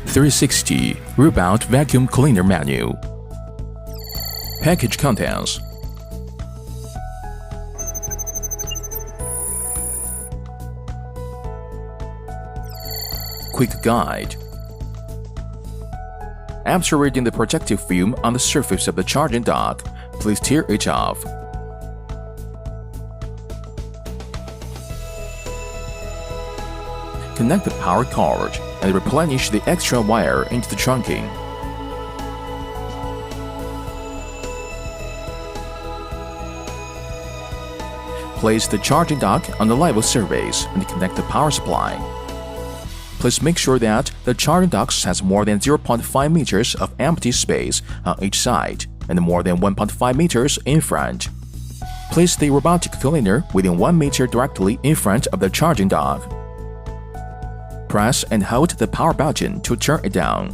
360 Robot Vacuum Cleaner Menu. Package contents. Quick guide. After reading the protective film on the surface of the charging dock, please tear it off. Connect the power cord and replenish the extra wire into the trunking. Place the charging dock on the level surface and connect the power supply. Please make sure that the charging dock has more than 0.5 meters of empty space on each side and more than 1.5 meters in front. Place the robotic cleaner within 1 meter directly in front of the charging dock. Press and hold the power button to turn it down.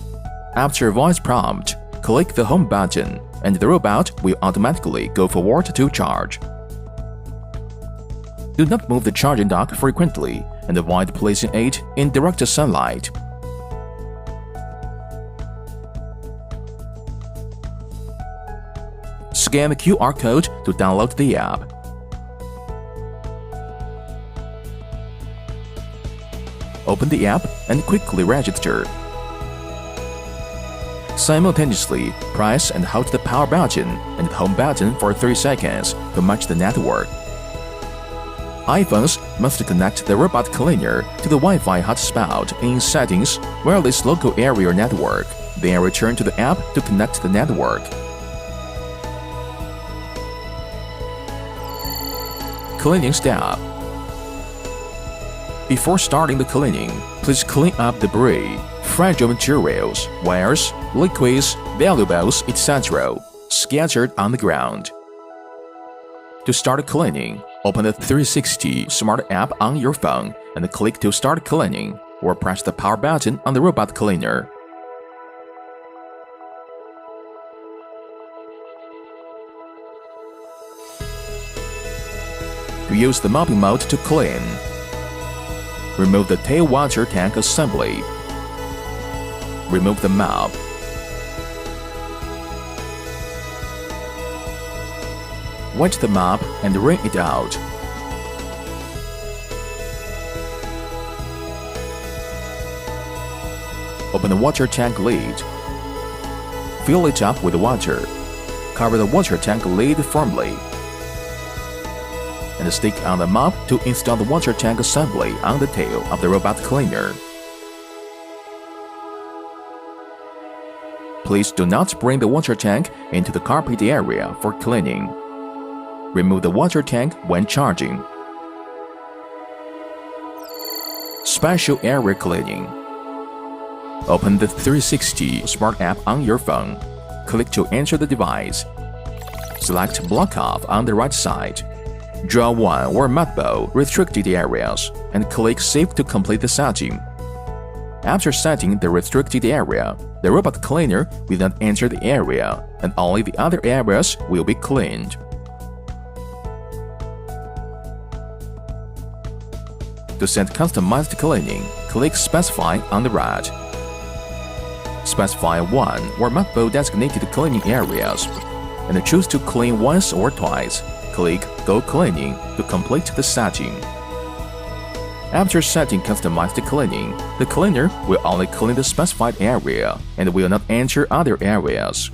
After a voice prompt, click the home button and the robot will automatically go forward to charge. Do not move the charging dock frequently and avoid placing it in direct sunlight. Scan the QR code to download the app. Open the app and quickly register. Simultaneously, press and hold the power button and the home button for 3 seconds to match the network. iPhones must connect the robot cleaner to the Wi-Fi hotspot in Settings, Wireless Local Area Network, then return to the app to connect the network. Cleaning step. Before starting the cleaning, please clean up debris, fragile materials, wires, liquids, valuables, etc. scattered on the ground. To start cleaning, open the 360 Smart app on your phone and click to start cleaning, or press the power button on the robot cleaner. To use the mopping mode to clean, remove the tail water tank assembly. Remove the mop. Wet the mop and wring it out. Open the water tank lid. Fill it up with water. Cover the water tank lid firmly. And stick on the mop to install the water tank assembly on the tail of the robot cleaner. Please do not bring the water tank into the carpet area for cleaning. Remove the water tank when charging. Special area cleaning. Open the 360 Smart app on your phone. Click to enter the device. Select Block Off on the right side. Draw one or multiple restricted areas and click Save to complete the setting. After setting the restricted area, the robot cleaner will not enter the area and only the other areas will be cleaned. To set customized cleaning, click Specify on the right. Specify one or multiple designated cleaning areas and choose to clean once or twice. Click Go Cleaning to complete the setting. After setting customized cleaning, the cleaner will only clean the specified area and will not enter other areas.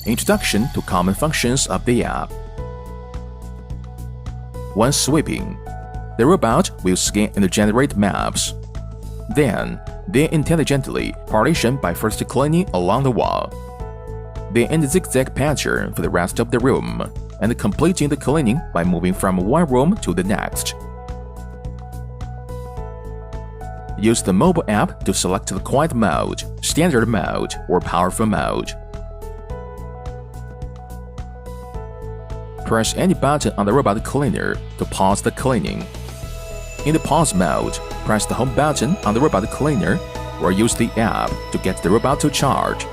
Introduction to common functions of the app. When sweeping, the robot will scan and generate maps. Then, they intelligently partition by first cleaning along the wall, then in the zigzag pattern for the rest of the room, and completing the cleaning by moving from one room to the next. Use the mobile app to select the quiet mode, standard mode, or powerful mode. Press any button on the robot cleaner to pause the cleaning. In the pause mode, press the home button on the robot cleaner or use the app to get the robot to charge,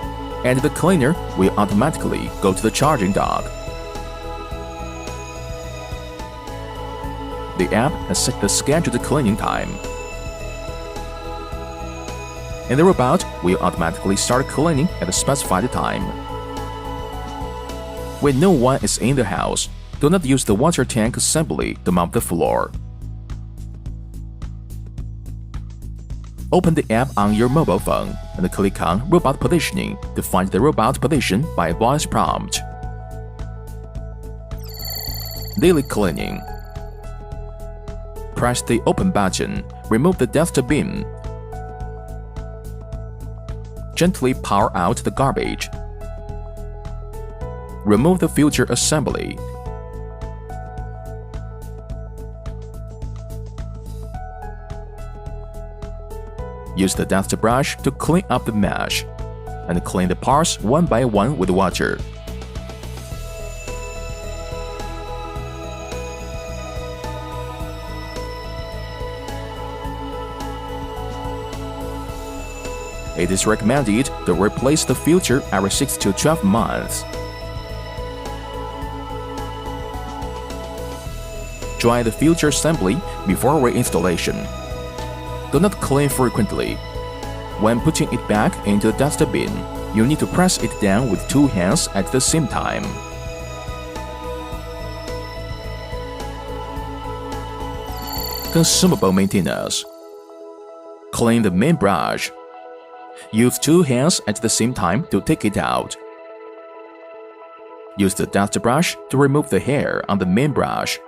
and the cleaner will automatically go to the charging dock. the app has set the scheduled cleaning time. And the robot will automatically start cleaning at the specified time. When no one is in the house, do not use the water tank assembly to mop the floor. Open the app on your mobile phone and click on Robot Positioning to find the robot position by voice prompt. Daily cleaning. Press the Open button, remove the dustbin. Gently power out the garbage. Remove the filter assembly. Use the dust brush to clean up the mesh, and clean the parts one by one with water. It is recommended to replace the filter every 6 to 12 months. Dry the filter assembly before reinstallation. Do not clean frequently. When putting it back into the dustbin, you need to press it down with 2 hands at the same time. Consumable maintenance. Clean the main brush. Use 2 hands at the same time to take it out. Use the dust brush to remove the hair on the main brush.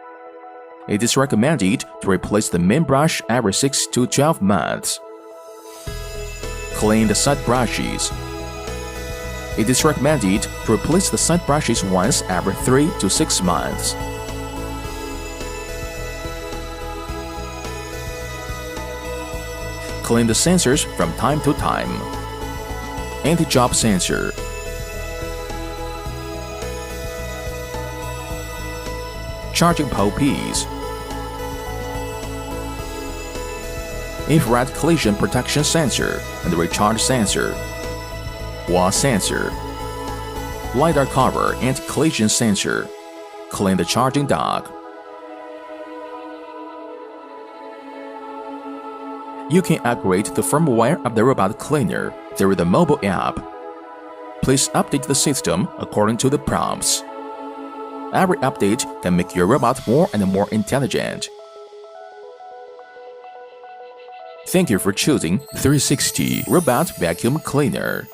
It is recommended to replace the main brush every 6 to 12 months. Clean the side brushes. It is recommended to replace the side brushes once every 3 to 6 months. Clean the sensors from time to time. Anti-job sensor. Charging pole piece. Infrared collision protection sensor and recharge sensor. Wall sensor. LiDAR cover anti-collision sensor. Clean the charging dock. You can upgrade the firmware of the robot cleaner through the mobile app. Please update the system according to the prompts. Every update can make your robot more and more intelligent. Thank you for choosing 360 Robot Vacuum Cleaner.